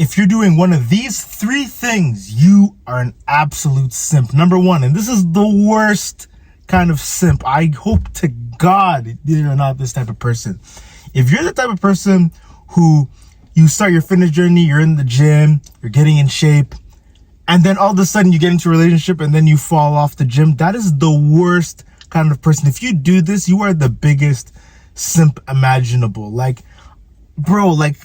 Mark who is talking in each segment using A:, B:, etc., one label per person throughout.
A: if you're doing one of these 3 things, you are an absolute simp. Number 1, and this is the worst kind of simp. I hope to God you're not this type of person. If you're the type of person who you start your fitness journey, you're in the gym, you're getting in shape, and then all of a sudden you get into a relationship and then you fall off the gym, that is the worst kind of person. If you do this, you are the biggest simp imaginable. Like, bro, like,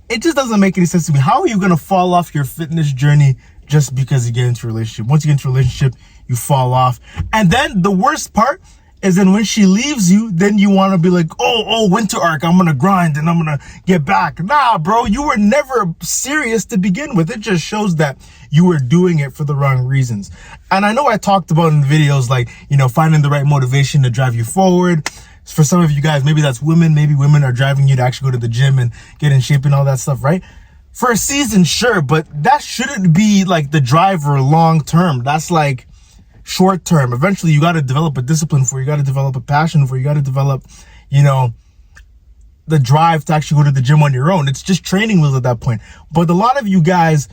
A: it just doesn't make any sense to me. How are you going to fall off your fitness journey just because you get into a relationship? Once you get into a relationship, you fall off. And then the worst part is then when she leaves you, then you want to be like, oh, winter arc, I'm going to grind and I'm going to get back. Nah, bro, you were never serious to begin with. It just shows that you were doing it for the wrong reasons. And I know I talked about in videos, like, you know, finding the right motivation to drive you forward. For some of you guys, maybe that's women. Maybe women are driving you to actually go to the gym and get in shape and all that stuff, right? For a season, sure, but that shouldn't be like the driver long term. That's like short term. Eventually, you got to develop a discipline for it. You got to develop a passion for it. You got to develop, you know, the drive to actually go to the gym on your own. It's just training wheels at that point. But a lot of you guys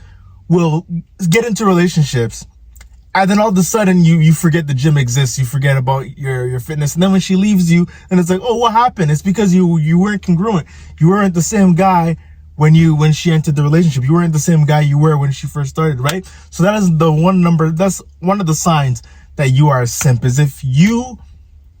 A: will get into relationships, and then all of a sudden you forget the gym exists. You forget about your fitness. And then when she leaves you, and it's like, oh, what happened? It's because you weren't congruent. You weren't the same guy when she entered the relationship. You weren't the same guy you were when she first started, right? So that's one of the signs that you are a simp, is if you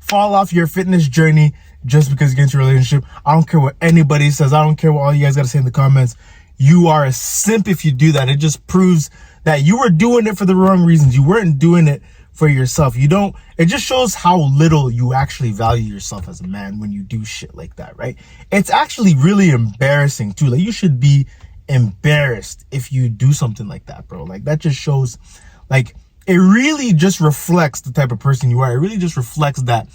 A: fall off your fitness journey just because you get into a relationship. I don't care what anybody says. I don't care what all you guys got to say in the comments. You are a simp if you do that. It just proves that you were doing it for the wrong reasons. You weren't doing it for yourself. It just shows how little you actually value yourself as a man when you do shit like that, right? It's actually really embarrassing too. Like, you should be embarrassed if you do something like that, bro. Like, that just shows, like, it really just reflects the type of person you are. It really just reflects that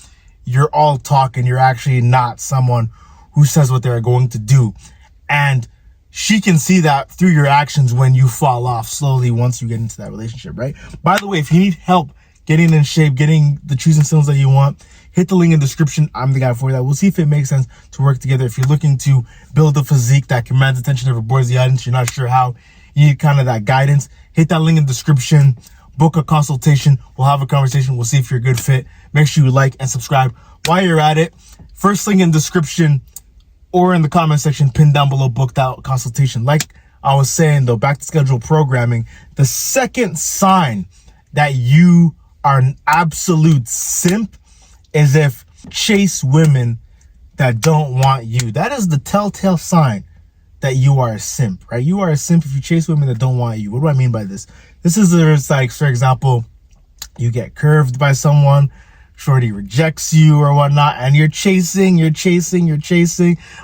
A: you're all talk and you're actually not someone who says what they're going to do. And she can see that through your actions when you fall off slowly once you get into that relationship, right? By the way, if you need help getting in shape, getting the choosing skills that you want, hit the link in the description. I'm the guy for that. We'll see if it makes sense to work together. If you're looking to build a physique that commands attention, never bores the audience, you're not sure how, you need kind of that guidance, hit that link in the description, book a consultation. We'll have a conversation. We'll see if you're a good fit. Make sure you like and subscribe. While you're at it, first link in the description or in the comment section, pin down below, booked out consultation. Like I was saying though, back to schedule programming, the second sign that you are an absolute simp is if you chase women that don't want you. That is the telltale sign that you are a simp, right? You are a simp if you chase women that don't want you. What do I mean by this? This is like, for example, you get curved by someone, shorty rejects you or whatnot, and you're chasing,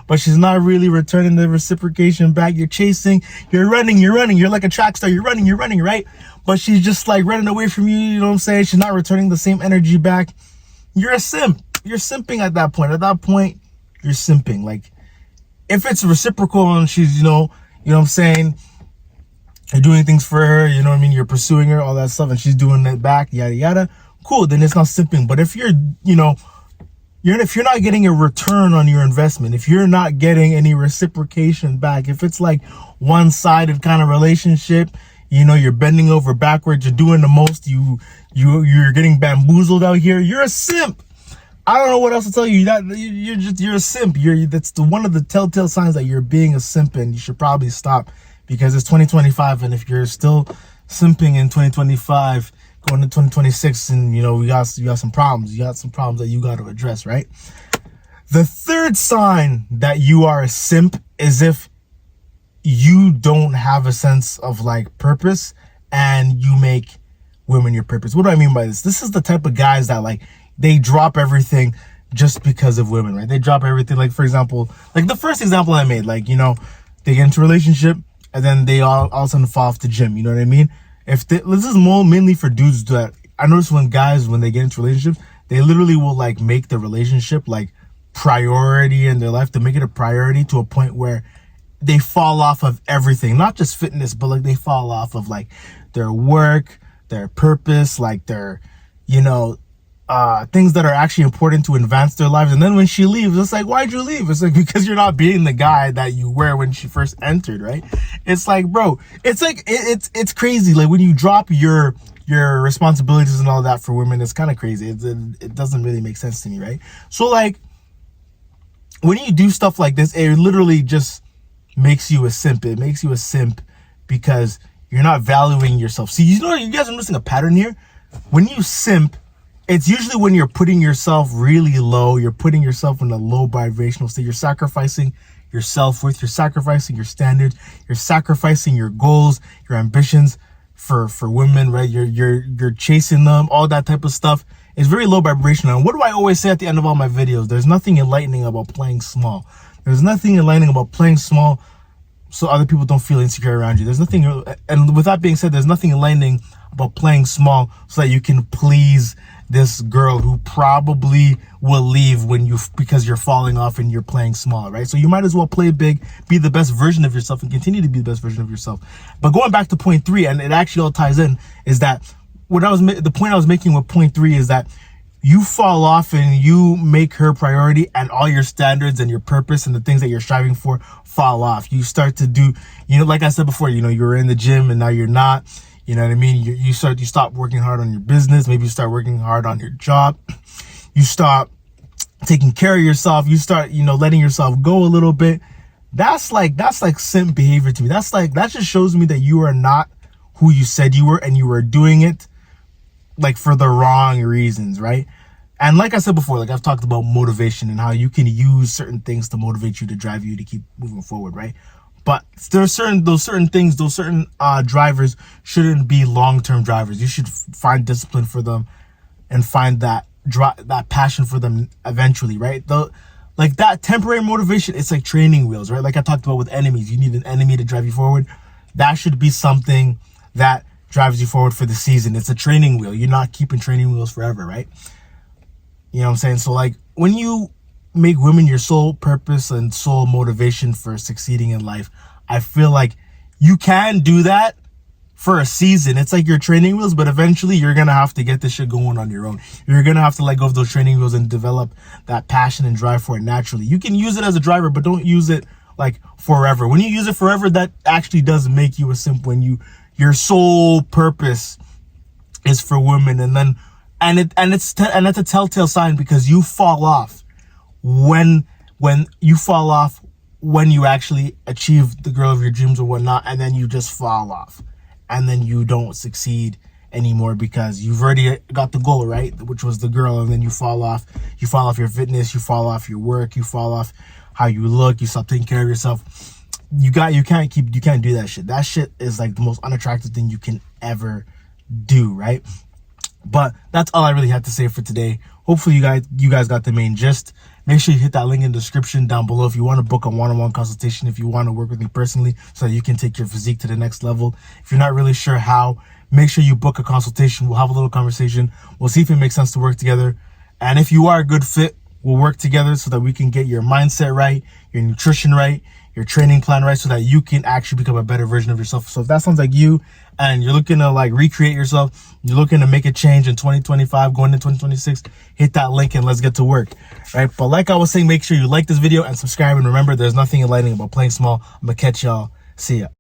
A: but she's not really returning the reciprocation back. You're chasing, you're running, you're like a track star, you're running, right? But she's just like running away from you, you know what I'm saying? She's not returning the same energy back. You're a simp. You're simping at that point. At that point, you're simping. Like, if it's reciprocal and she's, you know what I'm saying, you're doing things for her, you know what I mean, you're pursuing her, all that stuff, and she's doing it back, yada yada, cool, then it's not simping. But if you're, if you're not getting a return on your investment, if you're not getting any reciprocation back, if it's like one-sided kind of relationship, you're bending over backwards, you're doing the most, you're getting bamboozled out here, you're a simp. I don't know what else to tell you. You're a simp. That's one of the telltale signs that you're being a simp, and you should probably stop, because it's 2025, and if you're still simping in 2025, going to 2026, and you got some problems. You got some problems that you got to address, right? The third sign that you are a simp is if you don't have a sense of like purpose and you make women your purpose. What do I mean by this? This is the type of guys that like, they drop everything just because of women, right? They drop everything. Like, for example, like the first example I made, like, they get into a relationship and then they all of a sudden fall off the gym. You know what I mean? This is mainly for dudes that I notice when they get into relationships, they literally will like make the relationship like priority in their life. To make it a priority to a point where they fall off of everything, not just fitness, but like they fall off of like their work, their purpose, like their, things that are actually important to advance their lives. And then when she leaves, it's like, why'd you leave? It's like, because you're not being the guy that you were when she first entered, right? It's like, bro, it's like, it's crazy. Like when you drop your responsibilities and all that for women, it's kind of crazy. It doesn't really make sense to me, right? So like, when you do stuff like this, it literally just makes you a simp. It makes you a simp because you're not valuing yourself. See, you know, you guys are missing a pattern here. When you simp, it's usually when you're putting yourself really low. You're putting yourself in a low vibrational state. You're sacrificing your self-worth. You're sacrificing your standards. You're sacrificing your goals, your ambitions for women, right? You're chasing them, all that type of stuff. It's very low vibrational. And what do I always say at the end of all my videos? There's nothing enlightening about playing small. There's nothing enlightening about playing small so other people don't feel insecure around you. There's nothing, and with that being said, there's nothing enlightening about playing small so that you can please this girl who probably will leave because you're falling off and you're playing small, right? So you might as well play big, be the best version of yourself, and continue to be the best version of yourself. But going back to point 3, and it actually all ties in, is that the point I was making with point 3 is that you fall off and you make her priority, and all your standards and your purpose and the things that you're striving for fall off. You start to do, like I said before, you were in the gym and now you're not. You know what I mean? You stop working hard on your business. Maybe you start working hard on your job. You start taking care of yourself. You start, letting yourself go a little bit. That's like simp behavior to me. That just shows me that you are not who you said you were, and you were doing it like for the wrong reasons, right? And like I said before, like I've talked about motivation and how you can use certain things to motivate you, to drive you to keep moving forward, right? But those certain drivers shouldn't be long-term drivers. You should find discipline for them and find that passion for them eventually, right? Like that temporary motivation, it's like training wheels, right? Like I talked about with enemies. You need an enemy to drive you forward. That should be something that drives you forward for the season. It's a training wheel. You're not keeping training wheels forever, right? You know what I'm saying? So like when you make women your sole purpose and sole motivation for succeeding in life, I feel like you can do that for a season. It's like your training wheels, but eventually you're gonna have to get this shit going on your own. You're gonna have to let go of those training wheels and develop that passion and drive for it naturally. You can use it as a driver, but don't use it like forever. When you use it forever, that actually does make you a simp. When your sole purpose is for women, and it's a telltale sign, because you fall off when you actually achieve the girl of your dreams or whatnot, and then you just fall off, and then you don't succeed anymore because you've already got the goal, right, which was the girl, and then you fall off your fitness, you fall off your work, you fall off how you look, you stop taking care of yourself. You can't do that shit. That shit is like the most unattractive thing you can ever do, right? But that's all I really had to say for today. Hopefully you guys got the main gist. Make sure you hit that link in the description down below if you want to book a one-on-one consultation, if you want to work with me personally so that you can take your physique to the next level. If you're not really sure how, make sure you book a consultation. We'll have a little conversation. We'll see if it makes sense to work together. And if you are a good fit, we'll work together so that we can get your mindset right, your nutrition right, your training plan right, so that you can actually become a better version of yourself. So if that sounds like you and you're looking to like recreate yourself, you're looking to make a change in 2025, going into 2026, hit that link and let's get to work, right? But like I was saying, make sure you like this video and subscribe. And remember, there's nothing enlightening about playing small. I'm gonna catch y'all. See ya.